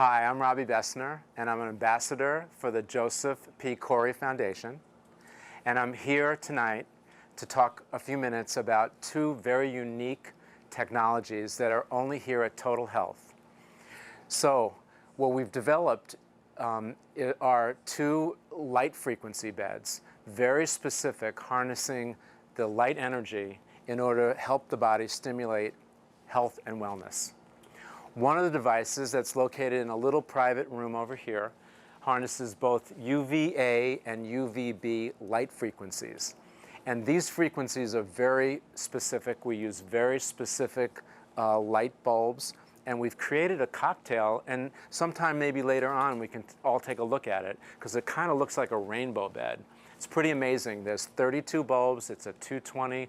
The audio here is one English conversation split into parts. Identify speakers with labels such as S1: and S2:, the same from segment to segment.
S1: Hi, I'm Robbie Besner, and I'm an ambassador for the Joseph P. Cory Foundation. And I'm here tonight to talk a few minutes about two very unique technologies that are only here at Total Health. So what we've developed are two light frequency beds, very specific, harnessing the light energy in order to help the body stimulate health and wellness. One of the devices that's located in a little private room over here harnesses both UVA and UVB light frequencies. And these frequencies are very specific. We use very specific light bulbs, and we've created a cocktail, and sometime maybe later on we can all take a look at it, because it kind of looks like a rainbow bed. It's pretty amazing. There's 32 bulbs. It's a 220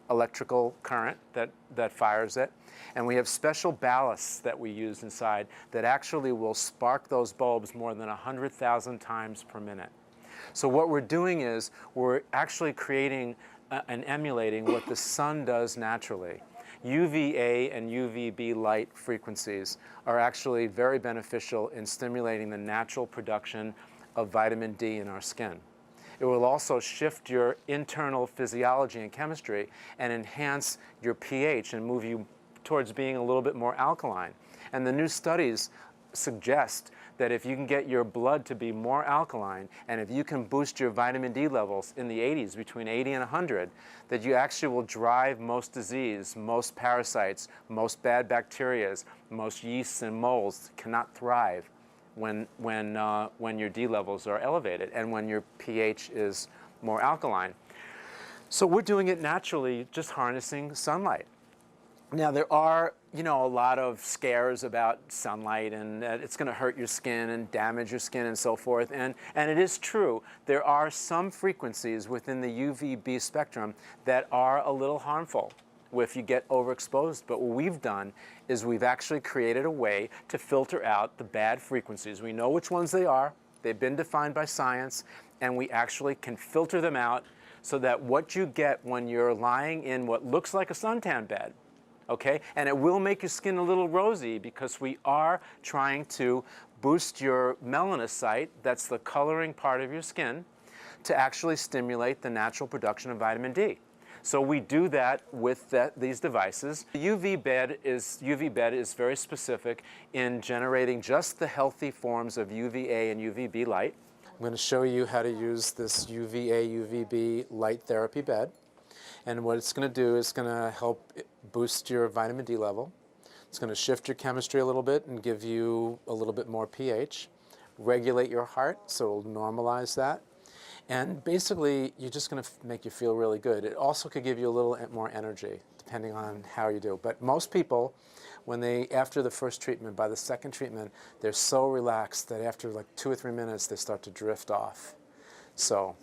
S1: electrical current that fires it. And we have special ballasts that we use inside that actually will spark those bulbs more than 100,000 times per minute. So what we're doing is we're actually creating and emulating what the sun does naturally. UVA and UVB light frequencies are actually very beneficial in stimulating the natural production of vitamin D in our skin. It will also shift your internal physiology and chemistry and enhance your pH and move you towards being a little bit more alkaline. And the new studies suggest that if you can get your blood to be more alkaline, and if you can boost your vitamin D levels in the 80s, between 80 and 100, that you actually will drive most disease, most parasites, most bad bacteria, most yeasts and molds cannot thrive when your D levels are elevated and when your pH is more alkaline. So we're doing it naturally, just harnessing sunlight. Now there are, a lot of scares about sunlight and that it's going to hurt your skin and damage your skin and so forth. And it is true. There are some frequencies within the UVB spectrum that are a little harmful if you get overexposed. But what we've done is we've actually created a way to filter out the bad frequencies. We know which ones they are. They've been defined by science, and we actually can filter them out so that what you get when you're lying in what looks like a suntan bed, okay? And it will make your skin a little rosy because we are trying to boost your melanocyte, that's the coloring part of your skin, to actually stimulate the natural production of vitamin D. So we do that with these devices. The UV bed is very specific in generating just the healthy forms of UVA and UVB light. I'm going to show you how to use this UVA, UVB light therapy bed. And what it's going to do is going to help boost your vitamin D level. It's going to shift your chemistry a little bit and give you a little bit more pH. Regulate your heart, so it'll normalize that. And basically, you're just going to make you feel really good. It also could give you a little more energy, depending on how you do. But most people, after the first treatment, by the second treatment, they're so relaxed that after like 2 or 3 minutes, they start to drift off. So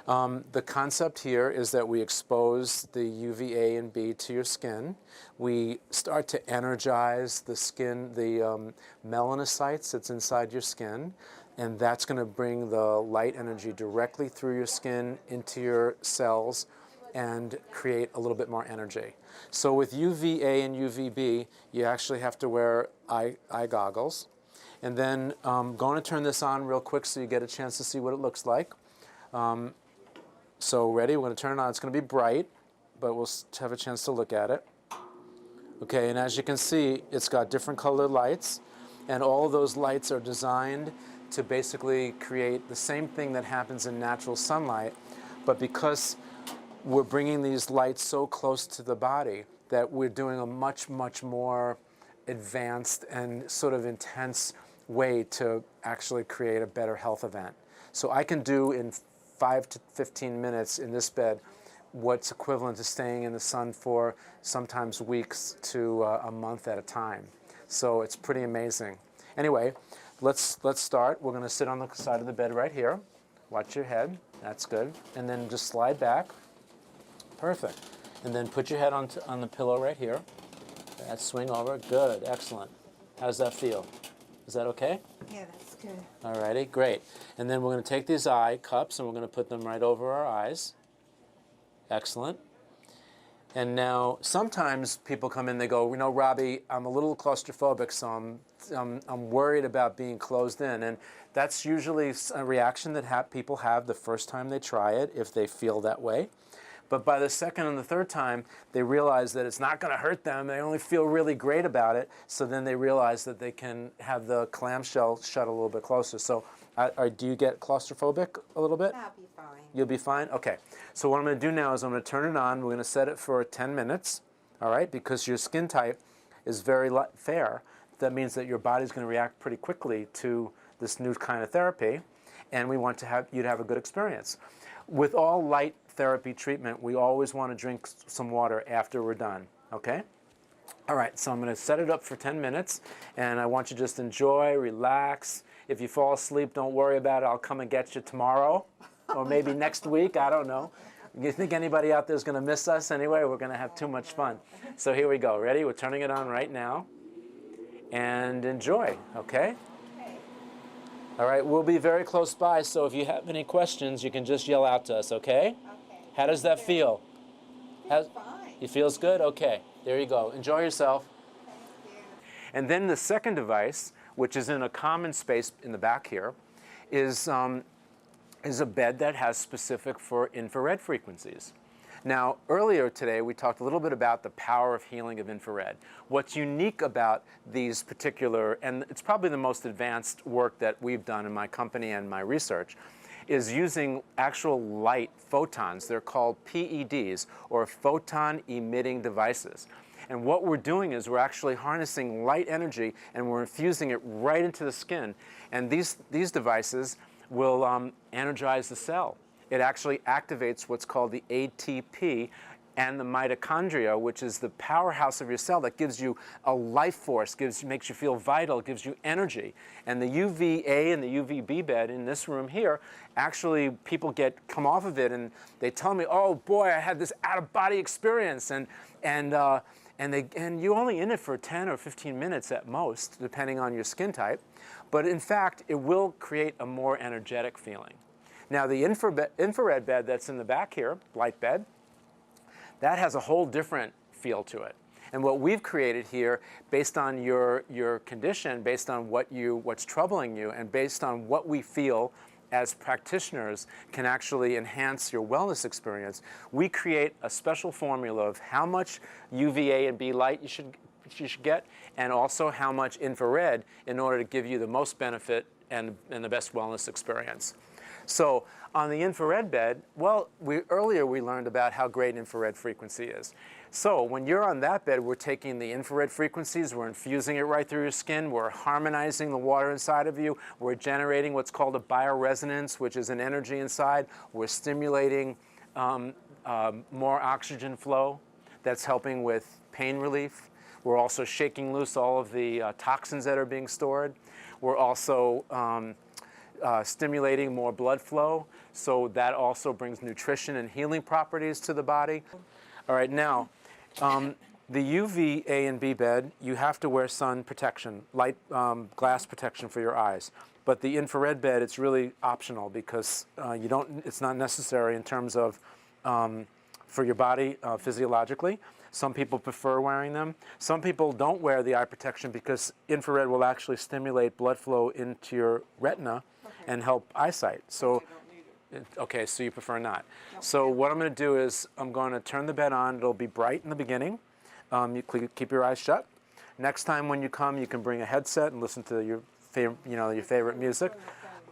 S1: the concept here is that we expose the UVA and B to your skin. We start to energize the skin, the melanocytes that's inside your skin. And that's going to bring the light energy directly through your skin into your cells and create a little bit more energy. So with UVA and UVB, you actually have to wear eye goggles. And then I'm going to turn this on real quick so you get a chance to see what it looks like. So ready? We're going to turn it on. It's going to be bright, but we'll have a chance to look at it. Okay, and as you can see, it's got different colored lights, and all of those lights are designed to basically create the same thing that happens in natural sunlight, but because we're bringing these lights so close to the body that we're doing a much, much more advanced and sort of intense way to actually create a better health event. So I can do in 5 to 15 minutes in this bed what's equivalent to staying in the sun for sometimes weeks to a month at a time. So it's pretty amazing. Anyway, let's start. We're going to sit on the side of the bed right here. Watch your head. That's good. And then just slide back. Perfect. And then put your head on the pillow right here. That's swing over. Good. Excellent. How does that feel? Is that okay?
S2: Yeah, that's good.
S1: All righty. Great. And then we're going to take these eye cups and we're going to put them right over our eyes. Excellent. And now sometimes people come in, they go, you know, Robbie, I'm a little claustrophobic, so I'm worried about being closed in. And that's usually a reaction that people have the first time they try it, if they feel that way. But by the second and the third time, they realize that it's not going to hurt them. They only feel really great about it. So then they realize that they can have the clamshell shut a little bit closer. So do you get claustrophobic a little bit?
S2: I'll be fine.
S1: You'll be fine? Okay. So what I'm going to do now is I'm going to turn it on. We're going to set it for 10 minutes, all right? Because your skin type is very fair. That means that your body's going to react pretty quickly to this new kind of therapy, and we want you to have a good experience. With all light therapy treatment, we always want to drink some water after we're done, okay? All right, so I'm going to set it up for 10 minutes, and I want you to just enjoy, relax. If you fall asleep, don't worry about it. I'll come and get you tomorrow, or maybe next week, I don't know. You think anybody out there is going to miss us anyway? We're going to have too much fun. So here we go. Ready? We're turning it on right now. And enjoy, okay? All right, we'll be very close by, so if you have any questions, you can just yell out to us, okay?
S2: Okay.
S1: How does that feel?
S2: Feels fine.
S1: It feels good? Okay, there you go. Enjoy yourself.
S2: Thank you.
S1: And then the second device, which is in a common space in the back here, is a bed that has specific for infrared frequencies. Now, earlier today, we talked a little bit about the power of healing of infrared. What's unique about these particular, and it's probably the most advanced work that we've done in my company and my research, is using actual light photons. They're called PEDs, or photon emitting devices. And what we're doing is we're actually harnessing light energy and we're infusing it right into the skin. And these devices will energize the cell. It actually activates what's called the ATP and the mitochondria, which is the powerhouse of your cell that gives you a life force, makes you feel vital, gives you energy. And the UVA and the UVB bed in this room here, actually people come off of it and they tell me, oh boy, I had this out-of-body experience, and you're only in it for 10 or 15 minutes at most, depending on your skin type. But in fact, it will create a more energetic feeling. Now, the infrared bed that's in the back here, light bed, that has a whole different feel to it. And what we've created here, based on your condition, based on what's troubling you, and based on what we feel as practitioners can actually enhance your wellness experience, we create a special formula of how much UVA and B light you should get, and also how much infrared in order to give you the most benefit and the best wellness experience. So on the infrared bed, well, earlier we learned about how great infrared frequency is. So when you're on that bed, we're taking the infrared frequencies, we're infusing it right through your skin, we're harmonizing the water inside of you, we're generating what's called a bioresonance, which is an energy inside, we're stimulating more oxygen flow that's helping with pain relief. We're also shaking loose all of the toxins that are being stored. We're also stimulating more blood flow, so that also brings nutrition and healing properties to the body. All right, now, the UV A and B bed, you have to wear sun protection, light glass protection for your eyes. But the infrared bed, it's really optional because it's not necessary in terms of for your body physiologically. Some people prefer wearing them. Some people don't wear the eye protection because infrared will actually stimulate blood flow into your retina and help eyesight. So, okay, so you prefer not. So what I'm going to do is I'm going to turn the bed on. It'll be bright in the beginning. You keep your eyes shut. Next time when you come, you can bring a headset and listen to your favorite music.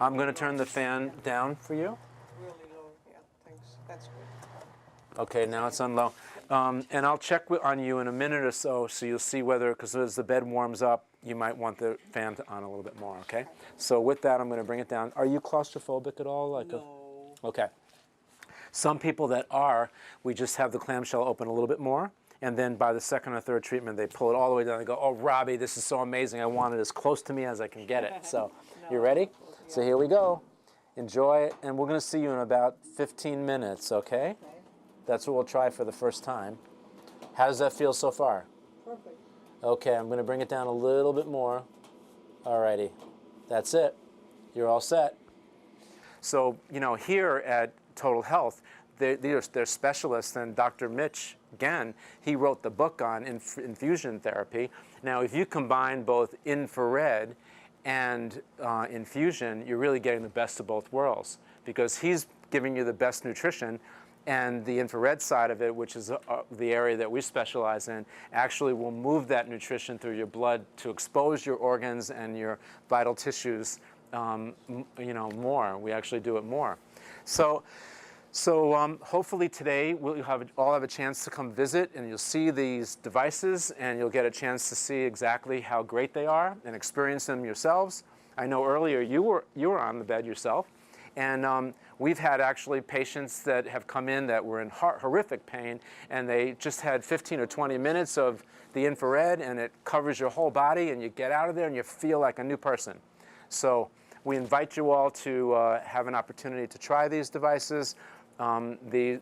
S1: I'm going to turn the fan down for you.
S2: Really low, yeah, thanks. That's good.
S1: Okay, now it's on low. And I'll check on you in a minute or so you'll see whether, because as the bed warms up, you might want the fan on a little bit more, okay? So with that, I'm going to bring it down. Are you claustrophobic at all?
S2: No.
S1: Okay. Some people that are, we just have the clamshell open a little bit more, and then by the second or third treatment, they pull it all the way down and go, oh, Robbie, this is so amazing. I want it as close to me as I can get it. So you ready? So here we go. Enjoy it, and we're going to see you in about 15 minutes, okay? That's what we'll try for the first time. How does that feel so far?
S2: Perfect.
S1: Okay, I'm going to bring it down a little bit more. Alrighty, that's it. You're all set. So, here at Total Health, they're specialists, and Dr. Mitch, again, he wrote the book on infusion therapy. Now, if you combine both infrared and infusion, you're really getting the best of both worlds, because he's giving you the best nutrition, and the infrared side of it, which is the area that we specialize in, actually will move that nutrition through your blood to expose your organs and your vital tissues, more. We actually do it more. So hopefully today we'll all have a chance to come visit, and you'll see these devices, and you'll get a chance to see exactly how great they are and experience them yourselves. I know earlier you were on the bed yourself, and we've had actually patients that have come in that were in horrific pain, and they just had 15 or 20 minutes of the infrared, and it covers your whole body, and you get out of there and you feel like a new person. So we invite you all to have an opportunity to try these devices. They're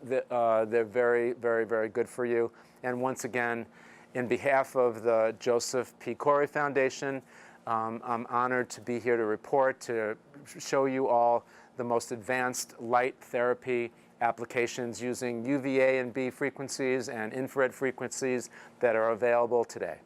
S1: very, very, very good for you. And once again, in behalf of the Joseph P. Cory Foundation, I'm honored to be here to report, to show you all the most advanced light therapy applications using UVA and B frequencies and infrared frequencies that are available today.